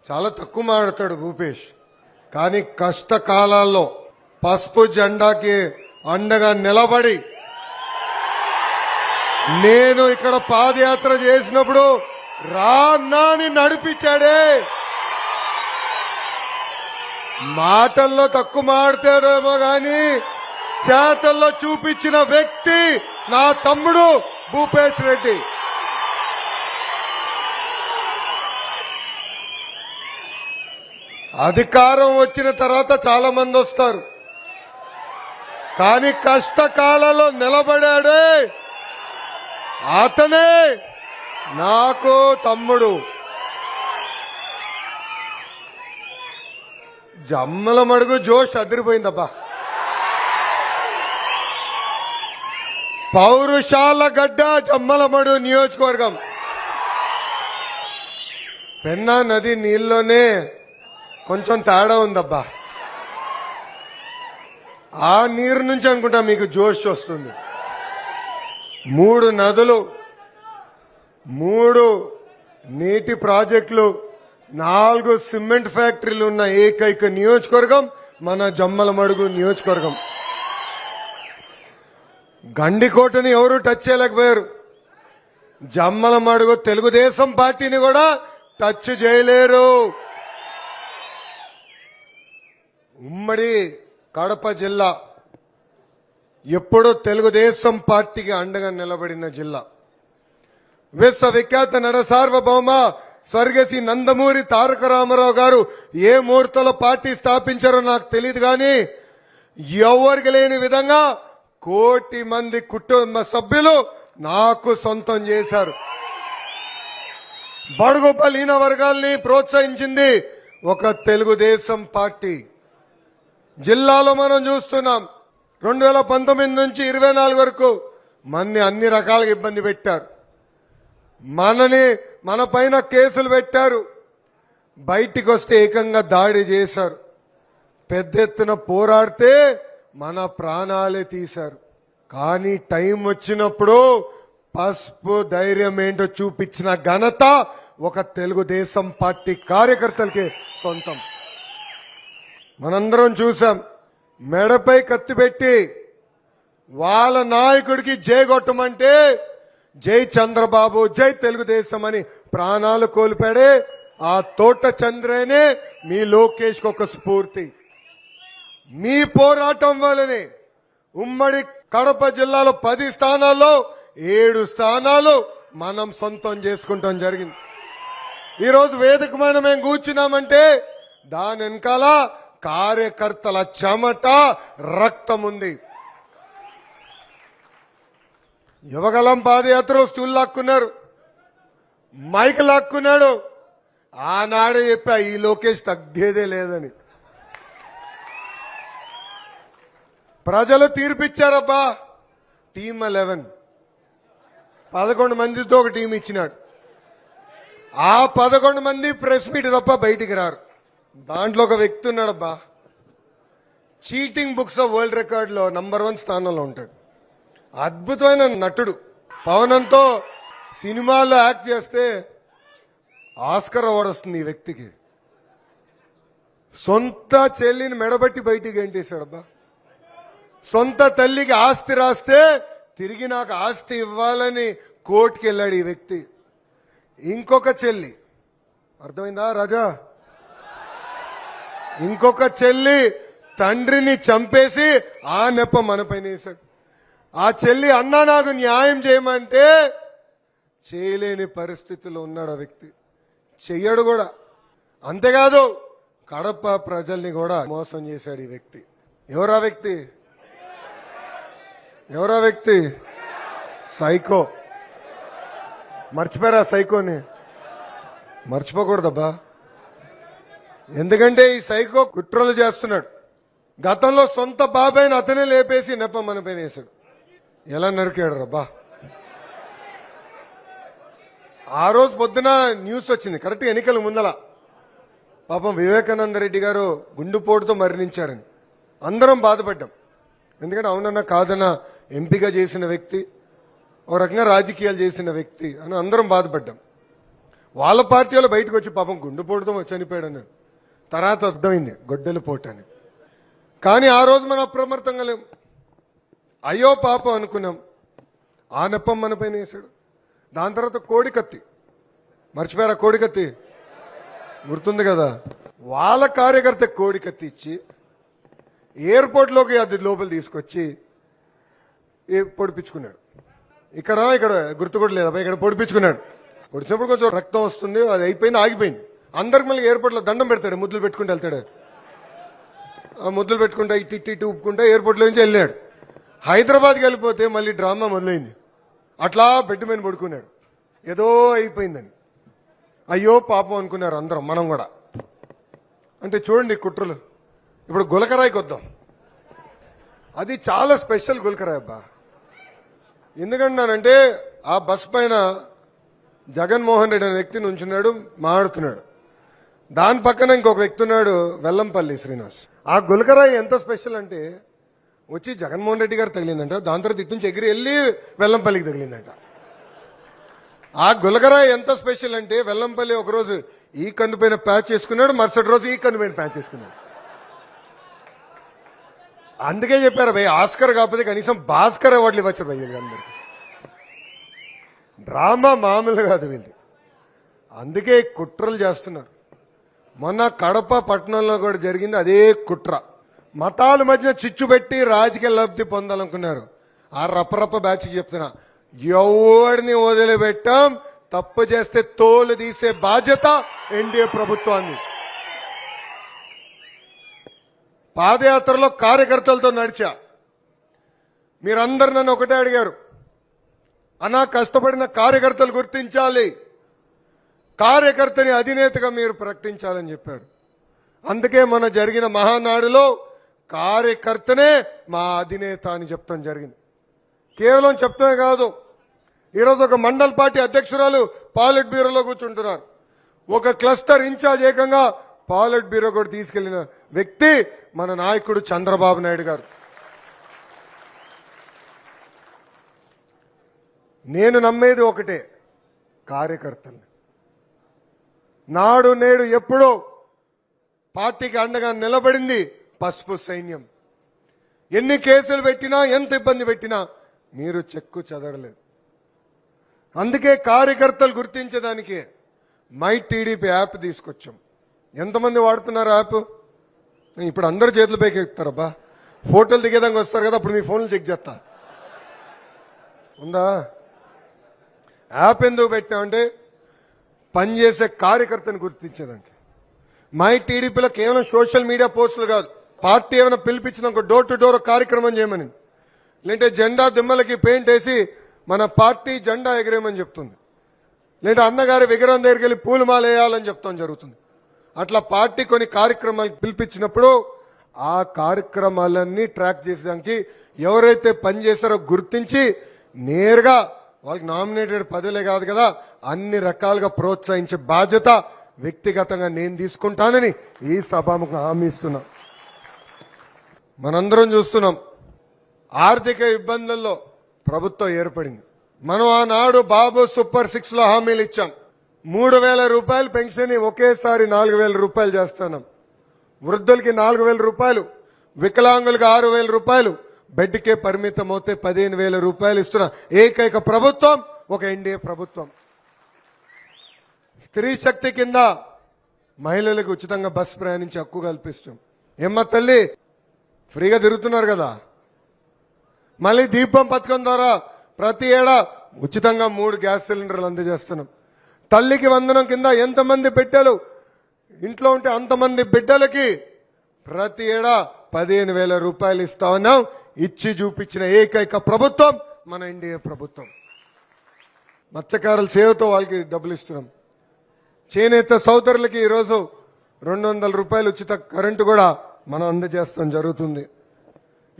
చాలా తక్కువ మాట్లాడతాడు భూపేష్. కానీ కష్టకాలాల్లో పసుపు జెండాకి అండగా నిలబడి నేను ఇక్కడ పాదయాత్ర చేసినప్పుడు రాన్నాని నడిపించాడే. మాటల్లో తక్కువ మాట్లాడేమో గాని చేతల్లో చూపించిన వ్యక్తి నా తమ్ముడు భూపేష్ రెడ్డి. అధికారం వచ్చిన తర్వాత చాలా మంది వస్తారు, కానీ కష్టకాలంలో నిలబడాడే అతనే నాకు తమ్ముడు. జమ్మల మడుగు జోష్ అదిరిపోయిందబ్బా. పౌరుషాల గడ్డ జమ్మల మడుగు నియోజకవర్గం. పెన్నా నది నీళ్ళలోనే కొంచెం తేడా ఉందబ్బా. ఆ నీరు నుంచి అనుకుంటా మీకు జోష్ వస్తుంది. 3 నదులు, 3 నీటి ప్రాజెక్టులు, 4 సిమెంట్ ఫ్యాక్టరీలు ఉన్న ఏకైక నియోజకవర్గం మన జమ్మల మడుగు నియోజకవర్గం. గండికోటని ఎవరు టచ్ చేయలేకపోయారు. జమ్మల మడుగు తెలుగుదేశం పార్టీని కూడా టచ్ చేయలేరు. ఉమ్మడి కడప జిల్లా ఎప్పుడూ తెలుగుదేశం పార్టీకి అండగా నిలబడిన జిల్లా. విశ్వవిఖ్యాత నట సార్వభౌమ స్వర్గశ్రీ నందమూరి తారక రామారావు గారు ఏ ముహూర్తంలో పార్టీ స్థాపించారో నాకు తెలియదు, కానీ ఎవరికి లేని విధంగా 1 కోటి మంది కుటుంబ సభ్యులు నాకు సొంతం చేశారు. బడుగు బలహీన వర్గాల్ని ప్రోత్సహించింది ఒక తెలుగుదేశం పార్టీ. జిల్లాలో మనం చూస్తున్నాం 2019 నుంచి 24 వరకు మనని అన్ని రకాలుగా ఇబ్బంది పెట్టారు. మన పైన కేసులు పెట్టారు. బయటికి వస్తే ఏకంగా దాడి చేశారు. పెద్ద ఎత్తున పోరాడితే మన ప్రాణాలే తీశారు. కానీ టైం వచ్చినప్పుడు పసుపు ధైర్యం ఏంటో చూపించిన ఘనత ఒక తెలుగుదేశం పార్టీ కార్యకర్తలకే సొంతం. మనందరం చూసాం. మెడపై కత్తి పెట్టి వాళ్ళ నాయకుడికి జై కొట్టమంటే జై చంద్రబాబు, జై తెలుగుదేశం అని ప్రాణాలు కోల్పోయాడే ఆ తోట చంద్రనే మీ లోకేష్ ఒక స్ఫూర్తి. మీ పోరాటం వల్లనే ఉమ్మడి కడప జిల్లాలో 10 స్థానాల్లో 7 స్థానాలు మనం సొంతం చేసుకుంటాం జరిగింది. ఈరోజు వేదిక మీద మేము కూర్చున్నామంటే దాని వెనకాల కార్యకర్తల చెమట, రక్తం ఉంది. యువగలం పాదయాత్ర స్టూల్ లాక్కున్నారు, మైక్ లాక్కున్నాడు. ఆనాడే చెప్పా ఈ లోకేష్ తగ్గేదే లేదని. ప్రజలు తీర్పిచ్చారబ్బా. టీమ్ 11 11 మందితో ఒక టీం ఇచ్చినాడు. ఆ 11 మంది ప్రెస్ మీట్ తప్ప బయటికి రారు. దాంట్లో ఒక వ్యక్తి ఉన్నాడబ్బా, cheating books of world record లో నంబర్ 1 స్థానంలో ఉంటాడు. అద్భుతమైన నటుడు. పవనంతో సినిమాల్లో యాక్ట్ చేస్తే ఆస్కర్ అవార్డు వస్తుంది ఈ వ్యక్తికి. సొంత చెల్లిని మెడబట్టి బయటికి గెంటేశాడబ్బా. సొంత తల్లికి ఆస్తి రాస్తే తిరిగి నాకు ఆస్తి ఇవ్వాలని కోర్టుకి వెళ్ళాడు ఈ వ్యక్తి. ఇంకొక చెల్లి, అర్థమైందా రాజా, ఇంకొక చెల్లి తండ్రిని చంపేసి ఆ నెప మనపైన వేశాడు. ఆ చెల్లి అన్నా నాకు న్యాయం చేయమంటే చేయలేని పరిస్థితిలో ఉన్నాడు ఆ వ్యక్తి. చెయ్యడు కూడా. అంతేకాదు కడప ప్రజల్ని కూడా మోసం చేశాడు ఈ వ్యక్తి. ఎవరా వ్యక్తి? ఎవరా వ్యక్తి? సైకో. మర్చిపోయారా సైకోని? మర్చిపోకూడదబ్బా. ఎందుకంటే ఈ సైకో కుట్రలు చేస్తున్నాడు. గతంలో సొంత బాబాయిని అతనే లేపేసి నెప మన పైన వేశాడు. ఎలా నరికాడు రబ్బా. ఆ రోజు పొద్దున న్యూస్ వచ్చింది, కరెక్ట్ ఎన్నికల ముందల, పాపం వివేకానంద రెడ్డి గారు గుండెపోటుతో మరణించారని. అందరం బాధపడ్డాం. ఎందుకంటే అవునన్నా కాదన్నా ఎంపీగా చేసిన వ్యక్తి, ఒక రకంగా రాజకీయాలు చేసిన వ్యక్తి అని అందరం బాధపడ్డాం. వాళ్ళ పార్టీ వాళ్ళు బయటకు వచ్చి పాపం గుండెపోటుతో చనిపోయాడు అన్నాడు. తర్వాత అర్థమైంది గొడ్డలి పోటు అని. కానీ ఆ రోజు మనం అప్రమత్తంగా లేం. అయ్యో పాపం అనుకున్నాం. ఆ నెప్పం మన పైన వేసాడు. దాని తర్వాత కోడికత్తి, మర్చిపోయారా? కోడికత్తి గుర్తుంది కదా? వాళ్ళ కార్యకర్త కోడికత్తి ఇచ్చి ఎయిర్పోర్ట్లోకి అది లోపల తీసుకొచ్చి పొడిపించుకున్నాడు. ఇక్కడ గుర్తు కూడా లేదా, ఇక్కడ పొడిపించుకున్నాడు. పొడిచినప్పుడు కొంచెం రక్తం వస్తుంది, అది అయిపోయింది, ఆగిపోయింది. అందరికి మళ్ళీ ఎయిర్పోర్ట్లో దండం పెడతాడు, ముద్దులు పెట్టుకుంటూ వెళ్తాడు. ఆ ముద్దులు పెట్టుకుంటా ఇట్టి ఊపుకుంటా ఎయిర్పోర్ట్లో నుంచి వెళ్ళాడు. హైదరాబాద్కి వెళ్ళిపోతే మళ్ళీ డ్రామా మొదలైంది. అట్లా బెడ్ మీద పడుకున్నాడు, ఏదో అయిపోయిందని. అయ్యో పాపం అనుకున్నారు అందరం, మనం కూడా. అంటే చూడండి కుట్రలు. ఇప్పుడు గులకరాయికి వద్దాం. అది చాలా స్పెషల్ గులకరాయి అబ్బా. ఎందుకంటున్నానంటే ఆ బస్ పైన జగన్మోహన్ రెడ్డి అనే వ్యక్తి నుంచున్నాడు, మాట్లాడుతున్నాడు. దాని పక్కన ఇంకొక వ్యక్తి ఉన్నాడు, వెల్లంపల్లి శ్రీనివాస్. ఆ గులకరాయి ఎంత స్పెషల్ అంటే వచ్చి జగన్మోహన్ రెడ్డి గారు తగిలిందంట, దాని తర్వాత ఇటు నుంచి ఎగిరి వెళ్ళి వెల్లంపల్లికి తగిలిందంట. ఆ గులకరాయి ఎంత స్పెషల్ అంటే వెల్లంపల్లి ఒకరోజు ఈ కన్ను పైన ప్యాచ్ చేసుకున్నాడు, మరుసటి రోజు ఈ కన్ను పైన ప్యాచ్ చేసుకున్నాడు. అందుకే చెప్పారు భయ్, ఆస్కర్ కాకపోతే కనీసం భాస్కర్ అవార్డులు ఇవ్వచ్చు భయ్ అందరికి. డ్రామా మామూలు కాదు వీళ్ళు. అందుకే కుట్రలు చేస్తున్నారు. మొన్న కడప పట్టణంలో కూడా జరిగింది అదే కుట్ర. మతాల మధ్య చిచ్చు పెట్టి రాజకీయ లబ్ధి పొందాలనుకున్నారు. ఆ రప్పరప్ప బ్యాచ్కి చెప్తున్నా, ఎవడిని వదిలిపెట్టాం. తప్పు చేస్తే తోలు తీసే బాధ్యత ఎన్డీఏ ప్రభుత్వాన్ని. పాదయాత్రలో కార్యకర్తలతో నడిచా. మీరందరు నన్ను ఒకటే అడిగారు, అన్నా కష్టపడిన కార్యకర్తలు గుర్తించాలి, కార్యకర్తని అధినేతగా మీరు ప్రకటించాలని చెప్పారు. అందుకే మన జరిగిన మహానాడులో కార్యకర్తనే మా అధినేత అని చెప్తాం జరిగింది. కేవలం చెప్తే కాదు, ఈరోజు ఒక మండల్ పార్టీ అధ్యక్షురాలు పాలిట్ బ్యూరోలో కూర్చుంటున్నారు. ఒక క్లస్టర్ ఇన్ఛార్జ్ ఏకంగా పాలిట్ బ్యూరో కూడా తీసుకెళ్లిన వ్యక్తి మన నాయకుడు చంద్రబాబు నాయుడు గారు. నేను నమ్మేది ఒకటే, కార్యకర్తలు నాడు నేడు ఎప్పుడో పార్టీకి అండగా నిలబడింది పసుపు సైన్యం. ఎన్ని కేసులు పెట్టినా, ఎంత ఇబ్బంది పెట్టినా మీరు చెక్కు చెదరలేదు. అందుకే కార్యకర్తలు గుర్తించేదానికి మై టీడీపీ యాప్ తీసుకొచ్చాం. ఎంతమంది వాడుతున్నారు యాప్? ఇప్పుడు అందరు చేతులు పైకి ఎక్కుతారబ్బా. ఫోటోలు దిగేదానికి వస్తారు కదా, అప్పుడు మీ ఫోన్లు చెక్ చేస్తా. ఉందా? యాప్ ఎందుకు పెట్టామంటే పనిచేసే కార్యకర్తను గుర్తించేదానికి. మై టీడీపీలో కేవలం సోషల్ మీడియా పోస్టులు కాదు, పార్టీ ఏమైనా పిలిపించిన డోర్ టు డోర్ కార్యక్రమం చేయమని, లేదంటే జెండా దిమ్మలకి పెయింట్ వేసి మన పార్టీ జెండా ఎగిరేయమని చెప్తుంది, లేదా అన్నగారి విగ్రహం దగ్గరికి వెళ్ళి పూలమాల వేయాలని చెప్తాం జరుగుతుంది. అట్లా పార్టీ కొన్ని కార్యక్రమాలు పిలిపించినప్పుడు ఆ కార్యక్రమాలన్నీ ట్రాక్ చేసేదానికి ఎవరైతే పనిచేశారో గుర్తించి నేరుగా వాళ్ళకి నామినేటెడ్ పదవులే కాదు కదా, అన్ని రకాలుగా ప్రోత్సహించే బాధ్యత వ్యక్తిగతంగా నేను తీసుకుంటానని ఈ సభాముఖంగా హామీ ఇస్తున్నా. మనందరం చూస్తున్నాం, ఆర్థిక ఇబ్బందుల్లో ప్రభుత్వం ఏర్పడింది. మనం ఆనాడు బాబు సూపర్ 6 లో హామీలు ఇచ్చాం. 3,000 రూపాయలు పెన్షన్ ఒకేసారి 4,000 రూపాయలు చేస్తున్నాం. వృద్ధులకి 4,000 రూపాయలు, వికలాంగులకు 6,000 రూపాయలు, బెడ్కే పరిమితం అవుతే 15,000 రూపాయలు ఇస్తున్న ఏకైక ప్రభుత్వం ఒక ఎన్డీఏ ప్రభుత్వం. స్త్రీ శక్తి కింద మహిళలకు ఉచితంగా బస్ ప్రయాణించే హక్కు కల్పిస్తాం. ఏమ్మ తల్లి ఫ్రీగా తిరుగుతున్నారు కదా. మళ్ళీ దీపం పథకం ద్వారా ప్రతి ఏడా ఉచితంగా 3 గ్యాస్ సిలిండర్లు అందజేస్తున్నాం. తల్లికి వందనం కింద ఎంతమంది బిడ్డలు ఇంట్లో ఉంటే అంతమంది బిడ్డలకి ప్రతి ఏడా 15,000 రూపాయలు ఇస్తా ఉన్నాం. ఇచ్చి చూపించిన ఏకైక ప్రభుత్వం మన ఎన్డీఏ ప్రభుత్వం. మత్స్యకారుల సేవతో వాళ్ళకి డబ్బులు ఇస్తున్నాం. చేనేత సోదరులకి ఈరోజు 200 రూపాయలు ఉచిత కరెంటు కూడా మనం అందజేస్తాం జరుగుతుంది.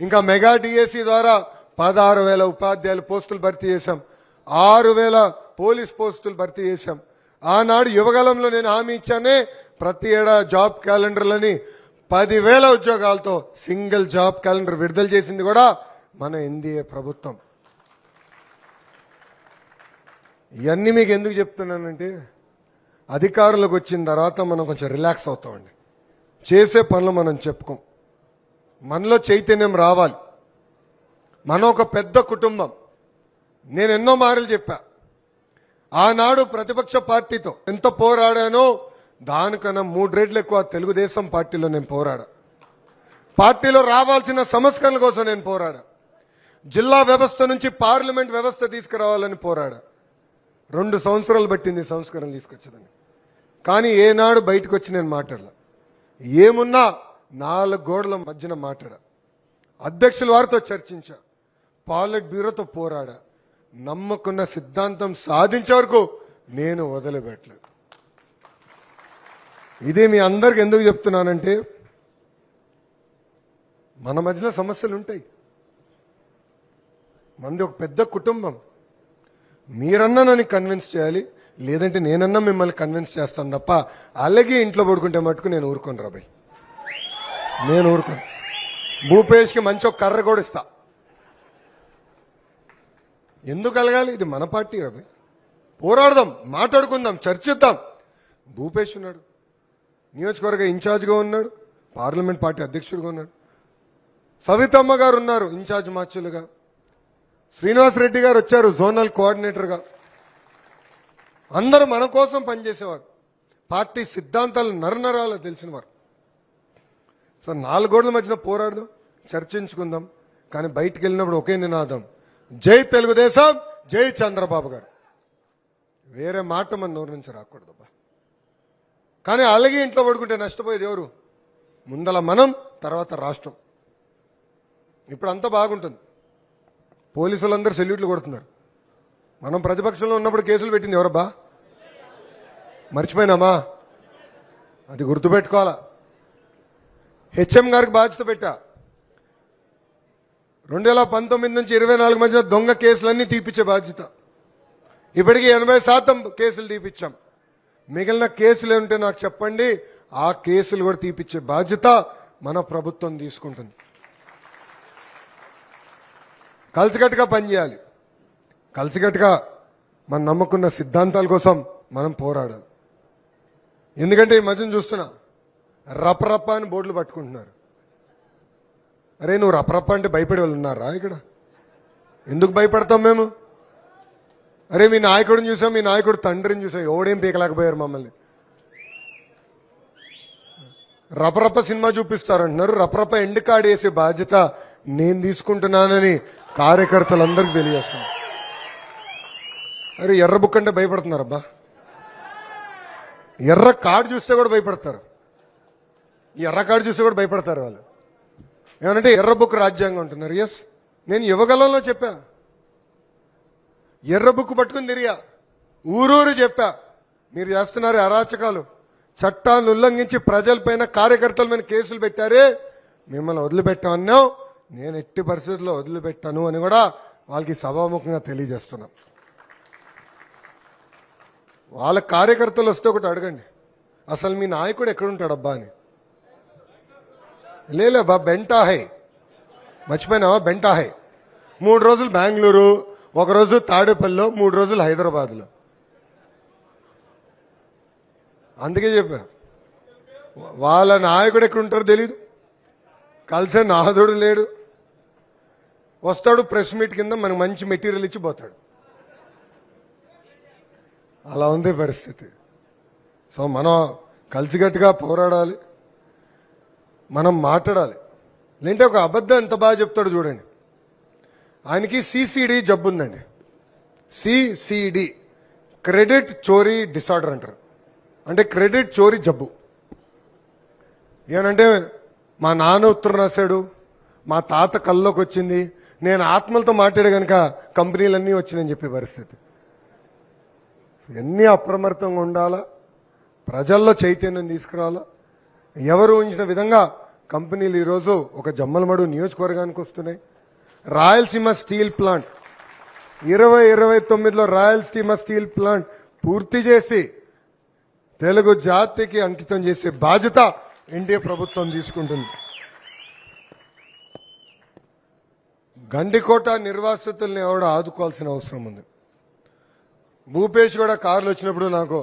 ఇంకా మెగా డిఎస్సి ద్వారా 16,000 ఉపాధ్యాయుల పోస్టులు భర్తీ చేశాం. 6,000 పోలీస్ పోస్టులు భర్తీ చేశాం. ఆనాడు యువగలంలో నేను హామీ ఇచ్చానే, ప్రతి ఏడా జాబ్ క్యాలెండర్లని 10,000 ఉద్యోగాలతో సింగిల్ జాబ్ క్యాలెండర్ విడుదల చేసింది కూడా మన ఎన్డీఏ ప్రభుత్వం. ఇవన్నీ మీకు ఎందుకు చెప్తున్నానంటే అధికారులకు వచ్చిన తర్వాత మనం కొంచెం రిలాక్స్ అవుతామండి. చేసే పనులు మనం చెప్పుకోం. మనలో చైతన్యం రావాలి. మనం ఒక పెద్ద కుటుంబం. నేను ఎన్నో మాటలు చెప్పా. ఆనాడు ప్రతిపక్ష పార్టీతో ఎంత పోరాడానో దానికన్నా 3 రెట్లు ఎక్కువ తెలుగుదేశం పార్టీలో నేను పోరాడా. పార్టీలో రావాల్సిన సంస్కరణల కోసం నేను పోరాడా. జిల్లా వ్యవస్థ నుంచి పార్లమెంట్ వ్యవస్థ తీసుకురావాలని పోరాడా. 2 సంవత్సరాలు పట్టింది సంస్కరణ తీసుకొచ్చేదని. కానీ ఏనాడు బయటకు వచ్చి నేను మాట్లాడలా. ఏమున్నా 4 గోడల మధ్యన మాట్లాడా. అధ్యక్షుల వారితో చర్చించా. పాలిట్ బ్యూరోతో పోరాడా. నమ్మకున్న సిద్ధాంతం సాధించే వరకు నేను వదిలిపెట్టలేదు. ఇదే మీ అందరికి ఎందుకు చెప్తున్నానంటే మన మధ్యన సమస్యలు ఉంటాయి. మనది ఒక పెద్ద కుటుంబం. మీరన్నా నన్ను కన్విన్స్ చేయాలి, లేదంటే నేనన్నా మిమ్మల్ని కన్విన్స్ చేస్తాను తప్ప అలాగే ఇంట్లో పడుకుంటే మటుకు నేను ఊరుకోను రాబాయ్. నేను ఊరుకోను. భూపేష్కి మంచి ఒక కర్ర కూడా ఇస్తా. ఎందుకు కలగాలి? ఇది మన పార్టీ రాబాయ్. పోరాడదాం, మాట్లాడుకుందాం, చర్చిద్దాం. భూపేష్ ఉన్నాడు, నియోజకవర్గ ఇన్ఛార్జ్గా ఉన్నాడు, పార్లమెంట్ పార్టీ అధ్యక్షుడిగా ఉన్నాడు. సవితమ్మ గారు ఉన్నారు ఇన్ఛార్జ్ మార్చులుగా. శ్రీనివాసరెడ్డి గారు వచ్చారు జోనల్ కోఆర్డినేటర్గా. అందరూ మన కోసం పనిచేసేవారు. పార్టీ సిద్ధాంతాలు నరనరాలు తెలిసినవారు. సో 4 గోడల మధ్యన పోరాడదాం, చర్చించుకుందాం. కానీ బయటికి వెళ్ళినప్పుడు ఒకే నినాదం, జై తెలుగుదేశం, జై చంద్రబాబు గారు. వేరే మాట మన నోరు నుంచి రాకూడదబ్బా. కానీ అలాగే ఇంట్లో పడుకుంటే నష్టపోయేది ఎవరు? ముందల మనం, తర్వాత రాష్ట్రం. ఇప్పుడు అంతా బాగుంటుంది. పోలీసులందరూ సెల్యూట్లు కొడుతున్నారు. మనం ప్రతిపక్షంలో ఉన్నప్పుడు కేసులు పెట్టింది ఎవరబ్బా? మర్చిపోయినామా? అది గుర్తుపెట్టుకోవాలా. హెచ్ఎం గారికి బాధ్యత పెట్టా. 2019 నుంచి 24 మధ్య దొంగ కేసులన్నీ తీపిచ్చే బాధ్యత. ఇప్పటికీ 80% కేసులు తీపిచ్చాం. మిగిలిన కేసులు ఏమిటో నాకు చెప్పండి. ఆ కేసులు కూడా తీపిచ్చే బాధ్యత మన ప్రభుత్వం తీసుకుంటుంది. కలిసికట్టుగా పనిచేయాలి. కలిసికట్టుగా మనం నమ్ముకున్న సిద్ధాంతాల కోసం మనం పోరాడాలి. ఎందుకంటే ఈ మధ్యన చూస్తున్నా రపరప్ప అని బోర్డులు పట్టుకుంటున్నారు. అరే నువ్వు రపరప్ప అంటే భయపడే వాళ్ళు ఉన్నారా ఇక్కడ? ఎందుకు భయపడతాం మేము? అరే మీ నాయకుడిని చూసాం, మీ నాయకుడు తండ్రిని చూసాం, ఎవడేం పీకలేకపోయారు మమ్మల్ని. రపరప్ప సినిమా చూపిస్తారంటున్నారు. రపరప్ప ఎండ్ కార్డ్ వేసే బాధ్యత నేను తీసుకుంటున్నానని కార్యకర్తలందరికీ తెలియజేస్తున్నాను. అరే ఎర్ర బుక్ అంటే భయపడుతున్నారబ్బా. ఎర్ర కార్డు చూస్తే కూడా భయపడతారు. ఈ ఎర్ర కార్డు చూస్తే కూడా భయపడతారు వాళ్ళు. ఏమనంటే ఎర్ర బుక్ రాజ్యాంగం అంటున్నారు. ఎస్, నేను యువగలంలో చెప్పా. ఎర్ర బుక్ పట్టుకుని తిరిగా, ఊరూరు చెప్పా. మీరు చేస్తున్నారు అరాచకాలు, చట్టాన్ని ఉల్లంఘించి ప్రజలపైన, కార్యకర్తల మీద కేసులు పెట్టారే, మిమ్మల్ని వదిలిపెట్టామన్నావు. నేను ఎట్టి పరిస్థితుల్లో వదిలిపెట్టాను అని కూడా వాళ్ళకి సభాముఖంగా తెలియజేస్తున్నా. వాళ్ళ కార్యకర్తలు వస్తే ఒకటి అడగండి, అసలు మీ నాయకుడు ఎక్కడుంటాడబ్బా అని. లేబా బెంటా హై, మర్చిపోయినావా? బెంటా హై. 3 రోజులు బెంగళూరు, 1 రోజు తాడేపల్లిలో, 3 రోజులు హైదరాబాద్లో. అందుకే చెప్పా, వాళ్ళ నాయకుడు ఎక్కడుంటారో తెలీదు, కలిసే నాదుడు లేడు. వస్తాడు ప్రెస్ మీట్ కింద మనకు మంచి మెటీరియల్ ఇచ్చి పోతాడు. అలా ఉంది పరిస్థితి. సో మనం కలిసికట్టుగా పోరాడాలి, మనం మాట్లాడాలి. లేదంటే ఒక అబద్ధం ఎంత బాగా చెప్తాడు చూడండి. ఆయనకి సిసిడి జబ్బు ఉందండి. సిసిడి, క్రెడిట్ చోరీ డిసార్డర్ అంటారు. అంటే క్రెడిట్ చోరీ జబ్బు. ఏమనంటే మా నాన్న ఉత్తరం రాశాడు, మా తాత కల్లోకి వచ్చింది, నేను ఆత్మలతో మాట్లాడే కనుక కంపెనీలన్నీ వచ్చినాయని చెప్పే పరిస్థితి. ఎన్ని అప్రమత్తంగా ఉండాలా, ప్రజల్లో చైతన్యం తీసుకురావాలా. ఎవరు ఊహించిన విధంగా కంపెనీలు ఈరోజు ఒక జమ్మలమడు నియోజకవర్గానికి వస్తున్నాయి. రాయలసీమ స్టీల్ ప్లాంట్ 2029లో రాయలసీమ స్టీల్ ప్లాంట్ పూర్తి చేసి తెలుగు జాతికి అంకితం చేసే బాధ్యత ఎన్డీఏ ప్రభుత్వం తీసుకుంటుంది. గండికోట నిర్వాసితుల్ని ఎవడో ఆదుకోవాల్సిన అవసరం ఉంది. భూపేష్ కూడా కార్లు వచ్చినప్పుడు నాకు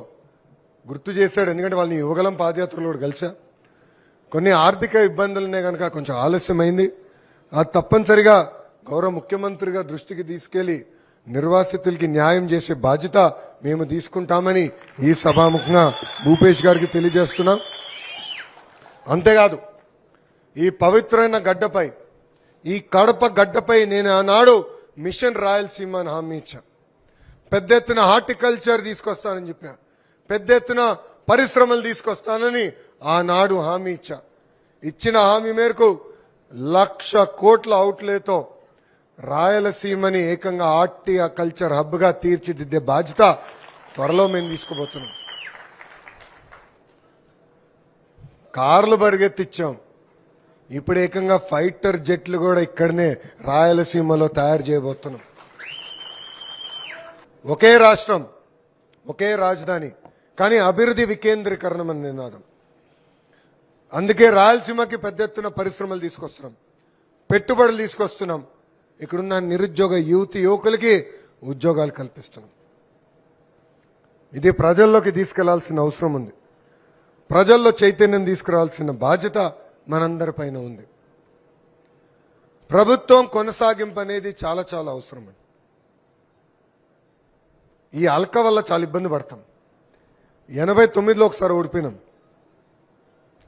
గుర్తు చేశాడు. ఎందుకంటే వాళ్ళని యువగలం పాదయాత్రలో కూడా కలిసా. కొన్ని ఆర్థిక ఇబ్బందులు ఉన్నాయి కనుక కొంచెం ఆలస్యమైంది. అది తప్పనిసరిగా గౌరవ ముఖ్యమంత్రిగా దృష్టికి తీసుకెళ్లి నిర్వాసితులకి న్యాయం చేసే బాధ్యత మేము తీసుకుంటామని ఈ సభాముఖంగా భూపేష్ గారికి తెలియజేస్తున్నాం. అంతేకాదు ఈ పవిత్రమైన గడ్డపై, ఈ కడప గడ్డపై నేను ఆనాడు మిషన్ రాయలసీమ అని హామీ ఇచ్చా. పెద్ద ఎత్తున హార్టికల్చర్ తీసుకొస్తానని చెప్పా, పెద్ద ఎత్తున పరిశ్రమలు తీసుకొస్తానని ఆనాడు హామీ ఇచ్చా. ఇచ్చిన హామీ మేరకు 1,00,000 కోట్ల అవుట్లేతో రాయలసీమని ఏకంగా హార్టికల్చర్ హబ్ గా తీర్చిదిద్దే బాధ్యత త్వరలో మేము తీసుకోబోతున్నాం. కార్లు పరిగెత్తిచ్చాం. ఇప్పుడు ఏకంగా ఫైటర్ జెట్లు కూడా ఇక్కడనే రాయలసీమలో తయారు చేయబోతున్నాం. ఒకే రాష్ట్రం, ఒకే రాజధాని, కానీ అభివృద్ధి వికేంద్రీకరణం అని నినాదం. అందుకే రాయలసీమకి పెద్ద ఎత్తున పరిశ్రమలు తీసుకొస్తున్నాం, పెట్టుబడులు తీసుకొస్తున్నాం. ఇక్కడున్న నిరుద్యోగ యువకులకి ఉద్యోగాలు కల్పిస్తున్నాం. ఇది ప్రజల్లోకి తీసుకెళ్లాల్సిన అవసరం ఉంది. ప్రజల్లో చైతన్యం తీసుకురావాల్సిన బాధ్యత మనందరిపైన ఉంది. ప్రభుత్వం కొనసాగింపు అనేది చాలా చాలా అవసరం. ఈ అల్క వల్ల చాలా ఇబ్బంది పడతాం. 89లో ఒకసారి ఓడిపోయినాం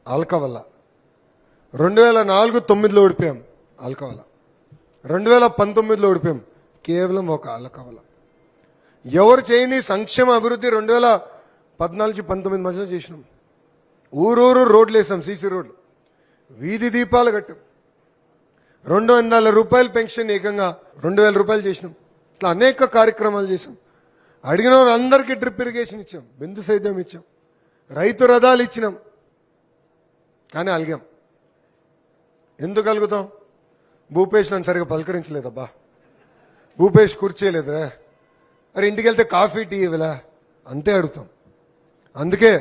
అల్క వల్ల. 2004 9లో ఓడిపోయాం అల్క వల్ల. 2019లో ఓడిపోయాం కేవలం ఒక అల్క వల్ల. ఎవరు చేయని సంక్షేమ అభివృద్ధి 2014-19 మధ్యలో చేసినాం. ఊరూరు రోడ్లు వేసాం, సీసీ రోడ్లు, వీధి దీపాలు కట్టాం. 200 రూపాయల పెన్షన్ ఏకంగా 2,000 రూపాయలు చేసినాం. ఇట్లా అనేక కార్యక్రమాలు చేసాం. అడిగిన అందరికీ డ్రిప్ ఇరిగేషన్ ఇచ్చాం, బిందు సేద్యం ఇచ్చాం, రైతు రథాలు ఇచ్చినాం. కానీ అలిగాం. ఎందుకు అలుగుతాం? భూపేష్ నన్ను సరిగా పలకరించలేదబ్బా, భూపేష్ కూర్చేయలేదురా, అరే ఇంటికి వెళ్తే కాఫీ టీ ఇవ్వలా, అంతే అడుగుతాం. అందుకే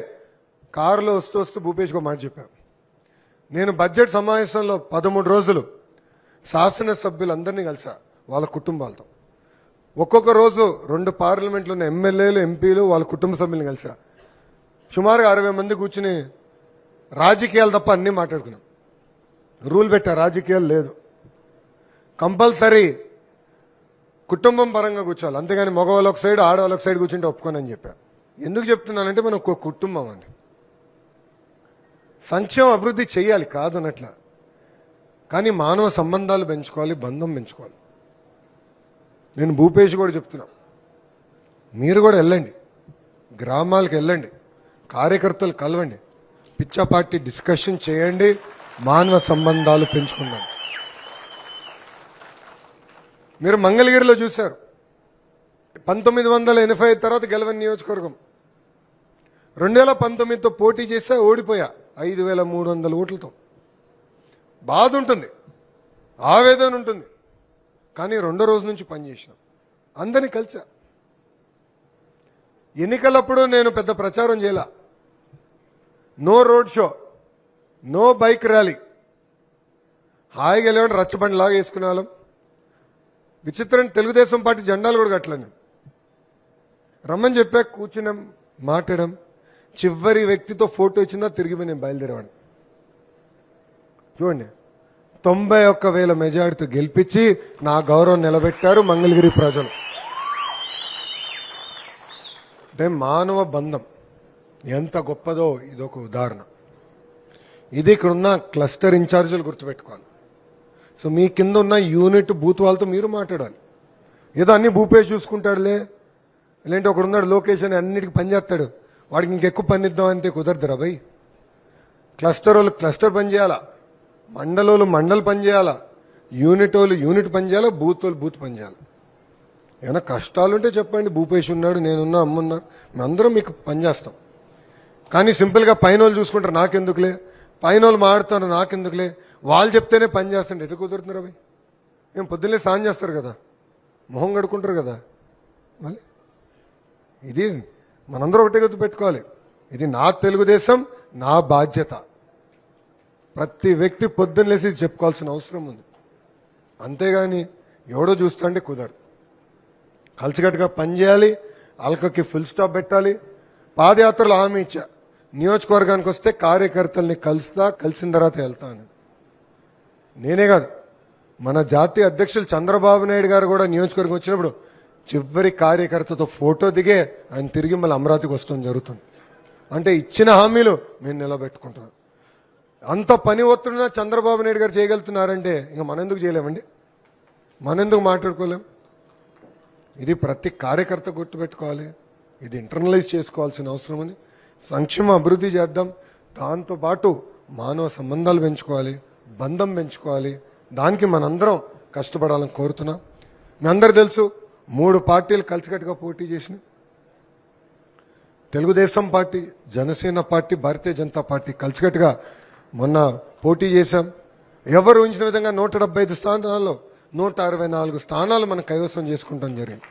కారులో వస్తూ వస్తూ భూపేష్కి మాట చెప్పాను. నేను బడ్జెట్ సమావేశంలో 13 రోజులు శాసనసభ్యులందరినీ కలిసా, వాళ్ళ కుటుంబాలతో. ఒక్కొక్క రోజు 2 పార్లమెంట్లో ఉన్న ఎమ్మెల్యేలు, ఎంపీలు, వాళ్ళ కుటుంబ సభ్యులను కలిసా. సుమారుగా 60 మంది కూర్చుని రాజకీయాలు తప్ప అన్నీ మాట్లాడుకున్నాం. రూల్ పెట్టా, రాజకీయాలు లేదు, కంపల్సరీ కుటుంబం పరంగా కూర్చోవాలి, అంతేగాని మగవాళ్ళు ఒక సైడ్ ఆడవాళ్ళు ఒక సైడ్ కూర్చుంటే ఒప్పుకోనని చెప్పా. ఎందుకు చెప్తున్నానంటే మనం ఒక కుటుంబం అండి. సంక్షేమ అభివృద్ధి చేయాలి కాదనట్లా, కానీ మానవ సంబంధాలు పెంచుకోవాలి, బంధం పెంచుకోవాలి. నేను భూపేష్ కూడా చెప్తున్నా, మీరు కూడా వెళ్ళండి, గ్రామాలకు వెళ్ళండి, కార్యకర్తలు కలవండి, పిచ్చాపార్టీ డిస్కషన్ చేయండి, మానవ సంబంధాలు పెంచుకుందాం. మీరు మంగళగిరిలో చూశారు, 1985 తర్వాత గెలవని నియోజకవర్గం. 2019తో పోటీ చేస్తే ఓడిపోయా 5,300 ఓట్లతో. బాధ ఉంటుంది, ఆవేదన ఉంటుంది, కానీ 2వ రోజు నుంచి పనిచేసినాం, అందరినీ కలిసా. ఎన్నికలప్పుడు నేను పెద్ద ప్రచారం చేయాల, no road show, no bike rally, హాయిగా వెళ్ళేవాడు రచ్చబండి లాగా వేసుకునే వాళ్ళం. విచిత్రం, తెలుగుదేశం పార్టీ జెండాలు కూడా కట్టలేను. రమ్మని చెప్పా, కూర్చున్నాం, మాట్లాడాం. చివరి వ్యక్తితో ఫోటో ఇచ్చిందా తిరిగిపోయి నేను బయలుదేరేవాడిని. చూడండి, 91,000 మెజారిటీతో గెలిపించి నా గౌరవం నిలబెట్టారు మంగళగిరి ప్రజలు. అంటే మానవ బంధం ఎంత గొప్పదో ఇదొక ఉదాహరణ. ఇది ఇక్కడ ఉన్న క్లస్టర్ ఇన్ఛార్జీలు గుర్తుపెట్టుకోవాలి. సో మీ కింద ఉన్న యూనిట్ బూత్ వాళ్ళతో మీరు మాట్లాడాలి. ఏదో అన్ని భూపేష్ చూసుకుంటాడులే, లేదంటే ఒకడున్నాడు లోకేష్ అని అన్నిటికీ పనిచేస్తాడు, వాడికి ఇంకెక్కువ పని ఇద్దామంటే కుదరదురా భయ్. క్లస్టర్ వాళ్ళు క్లస్టర్ పని చేయాలా, మండలోళ్ళు మండల్ పని చేయాలా, యూనిట్ వాళ్ళు యూనిట్ పని చేయాలా, బూత్ వాళ్ళు బూత్ పని చేయాలి. ఏమైనా కష్టాలుంటే చెప్పండి, భూపేష్ ఉన్నాడు, నేనున్నా, అమ్మున్నా, మేమందరం మీకు పనిచేస్తాం. కానీ సింపుల్గా పైన వాళ్ళు చూసుకుంటారు, నాకెందుకులే, పైన వాళ్ళు మాడుతారు, నాకెందుకులే, వాళ్ళు చెప్తేనే పని చేస్తుంటే ఎటు కుదురుతున్నారు అవి? ఏం పొద్దున్నే స్నానం చేస్తారు కదా, మొహం కడుకుంటారు కదా. మళ్ళీ ఇది మనందరూ ఒకటే గుర్తు పెట్టుకోవాలి, ఇది నా తెలుగుదేశం, నా బాధ్యత. ప్రతి వ్యక్తి పొద్దున్న లేసి చెప్పుకోవాల్సిన అవసరం ఉంది. అంతేగాని ఎవడో చూస్తుంటే కుదరదు. కలిసికట్టుగా పనిచేయాలి, అల్కకి ఫుల్ స్టాప్ పెట్టాలి. పాదయాత్రలో హామీ ఇచ్చా, నియోజకవర్గానికి వస్తే కార్యకర్తల్ని కలిసిన తర్వాత వెళ్తాను. నేనే కాదు, మన జాతీయ అధ్యక్షులు చంద్రబాబు నాయుడు గారు కూడా నియోజకవర్గం వచ్చినప్పుడు చివరి కార్యకర్తతో ఫోటో దిగే ఆయన తిరిగి మళ్ళీ అమరావతికి వస్తాం జరుగుతుంది. అంటే ఇచ్చిన హామీలు మేము నిలబెట్టుకుంటున్నాం. అంత పని ఒత్తిడినా చంద్రబాబు నాయుడు గారు చేయగలుగుతున్నారంటే ఇంకా మనం ఎందుకు చేయలేమండి? మనం ఎందుకు మాట్లాడుకోలేం? ఇది ప్రతి కార్యకర్త గుర్తుపెట్టుకోవాలి. ఇది ఇంటర్నలైజ్ చేసుకోవాల్సిన అవసరం ఉంది. సంక్షేమ అభివృద్ధి చేద్దాం, దాంతోపాటు మానవ సంబంధాలు పెంచుకోవాలి, బంధం పెంచుకోవాలి. దానికి మనందరం కష్టపడాలని కోరుతున్నాం. మీ అందరు తెలుసు, 3 పార్టీలు కలిసికట్టుగా పోటీ చేసినాయి. Telugu Desam party, Janasena party, Bharatiya Janata party కలిసికట్టుగా మొన్న పోటీ చేశాం. ఎవరు ఊహించిన విధంగా 175 స్థానాల్లో 164 స్థానాలు మనం కైవసం చేసుకుంటాం జరిగింది.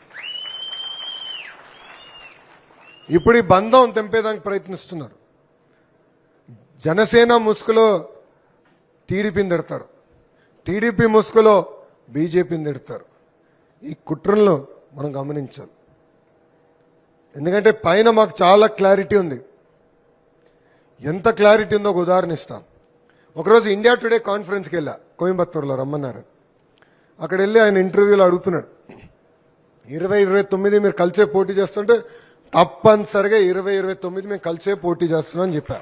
ఇప్పుడు ఈ బంధం తెంపేదానికి ప్రయత్నిస్తున్నారు. జనసేన ముసుగులో టీడీపీని తిడతారు, టీడీపీ ముసుగులో బీజేపీని తిడతారు. ఈ కుట్రలను మనం గమనించాలి. ఎందుకంటే పైన మాకు చాలా క్లారిటీ ఉంది. ఎంత క్లారిటీ ఉందో ఒక ఉదాహరణ ఇస్తాం. ఒకరోజు ఇండియా టుడే కాన్ఫరెన్స్కి వెళ్ళా, కోయంబత్తూరులో రమ్మన్నారు. అక్కడ వెళ్ళి ఆయన ఇంటర్వ్యూలో అడుగుతున్నాడు, 2029 మీరు కలిసే పోటీ చేస్తుంటే తప్పనిసరిగా 2029 మేము కలిసే పోటీ చేస్తున్నాం అని చెప్పా.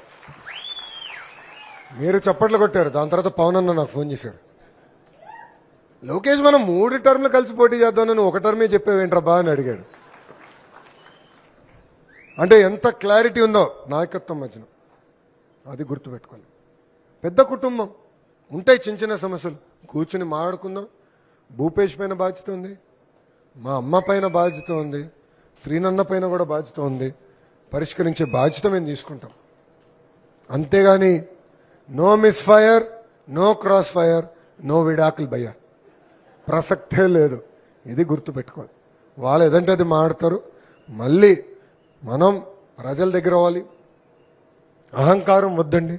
మీరు చప్పట్లు కొట్టారు. దాని తర్వాత పవన్ అన్న నాకు ఫోన్ చేశాడు, లోకేష్ మనం 3 టర్మ్లు కలిసి పోటీ చేద్దామని 1 టర్మే చెప్పేవేంట్రా బా అని అడిగాడు. అంటే ఎంత క్లారిటీ ఉందో నాయకత్వం మధ్యన, అది గుర్తుపెట్టుకోవాలి. పెద్ద కుటుంబం, ఉంటాయి చిన్న చిన్న సమస్యలు, కూర్చుని మాట్లాడుకుందాం. భూపేష్ పైన బాధ్యత ఉంది, మా అమ్మ పైన బాధ్యత ఉంది, శ్రీనన్న పైన కూడా బాధ్యత ఉంది. పరిష్కరించే బాధ్యత మేము తీసుకుంటాం. అంతేగాని no misfire, no crossfire, no విడాకులు భయ్య, ప్రసక్తే లేదు. ఇది గుర్తుపెట్టుకోవాలి. వాళ్ళు ఏదంటే అది మాడతారు. మళ్ళీ మనం ప్రజల దగ్గర అవ్వాలి. అహంకారం వద్దండి.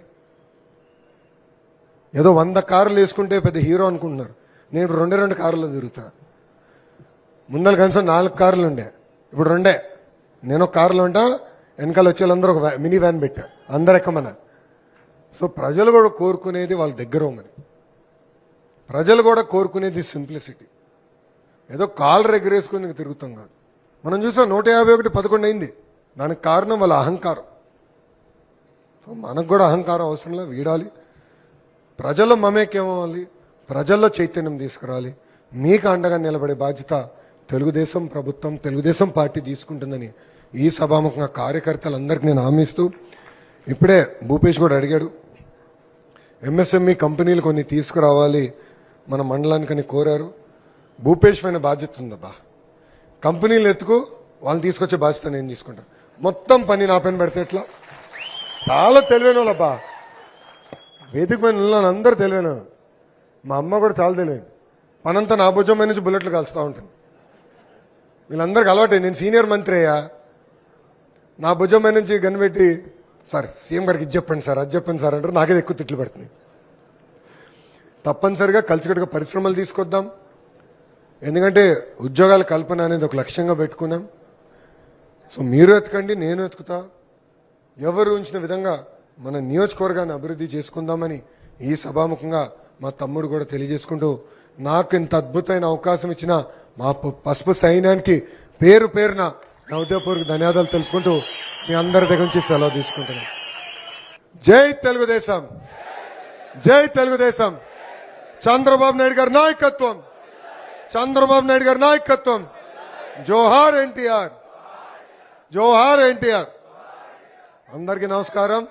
ఏదో 100 కార్లు వేసుకుంటే పెద్ద హీరో అనుకుంటున్నారు. నేను 2 కార్లలో తిరుగుతున్నా. ముందర కనీసం 4 కార్లు ఉండే, ఇప్పుడు 2. నేను ఒక కారులో ఉంటా, వెనకాల వచ్చే వాళ్ళందరూ ఒక మినీ వ్యాన్ పెట్టా, అందరు ఎక్కమన్నా. సో ప్రజలు కూడా కోరుకునేది వాళ్ళ దగ్గర ఉందని. ప్రజలు కూడా కోరుకునేది సింప్లిసిటీ. ఏదో కాళ్ళు ఎగరేసుకుని తిరుగుతాం కాదు. మనం చూసాం 151 11 అయింది. దానికి కారణం వాళ్ళ అహంకారం. సో మనకు కూడా అహంకారం అవసరంలో వీడాలి. ప్రజల్లో మమేకేమవ్వాలి, ప్రజల్లో చైతన్యం తీసుకురావాలి. మీకు అండగా నిలబడే బాధ్యత తెలుగుదేశం ప్రభుత్వం, తెలుగుదేశం పార్టీ తీసుకుంటుందని ఈ సభాముఖంగా కార్యకర్తలందరికీ నేను హామీస్తూ, ఇప్పుడే భూపేష్ కూడా అడిగాడు, ఎంఎస్ఎంఈ కంపెనీలు కొన్ని తీసుకురావాలి మన మండలానికని కోరారు. భూపేష్ పైన బాధ్యత ఉందబ్బా. కంపెనీలు ఎత్తుకు వాళ్ళని తీసుకొచ్చే బాధ్యత నేను తీసుకుంటా. మొత్తం పని నా పైన పెడితే ఎట్లా? చాలా తెలివైన వాళ్ళబ్బా, వేదిక పైన ఉన్నాను, అందరూ తెలివైన. మా అమ్మ కూడా చాలా తెలియదు. పనంతా నా భుజం పై నుంచి బుల్లెట్లు కలుస్తూ ఉంటుంది. వీళ్ళందరికీ అలవాటే. నేను సీనియర్ మంత్రి అయ్యా, నా భుజం పై నుంచి గన్ పెట్టి, సార్ సీఎం గారికి ఇది చెప్పండి సార్, అది చెప్పండి సార్ అంటారు. నాకేది ఎక్కువ తిట్లు పెడుతుంది. తప్పనిసరిగా కలిసికట్టుగా పరిశ్రమలు తీసుకొద్దాం. ఎందుకంటే ఉద్యోగాల కల్పన అనేది ఒక లక్ష్యంగా పెట్టుకున్నాం. సో మీరు ఎత్తుకండి, నేను ఎత్తుకుతా. ఎవరు ఉంచిన విధంగా మన నియోజకవర్గాన్ని అభివృద్ధి చేసుకుందామని ఈ సభాముఖంగా మా తమ్ముడు కూడా తెలియజేసుకుంటూ, నాకు ఇంత అద్భుతమైన అవకాశం ఇచ్చిన మా పసుపు సైన్యానికి పేరు పేరున నా ఉదయపూర్వక ధన్యవాదాలు తెలుపుకుంటూ మీ అందరి దగ్గర నుంచి సెలవు తీసుకుంటున్నాను. జై తెలుగుదేశం, జై తెలుగుదేశం. చంద్రబాబు నాయుడు గారి నాయకత్వం, చంద్రబాబు నాయుడు గారి నాయకత్వం. జోహార్ ఎన్టీఆర్, జోహార్ ఎన్టీఆర్. అందరికీ నమస్కారం.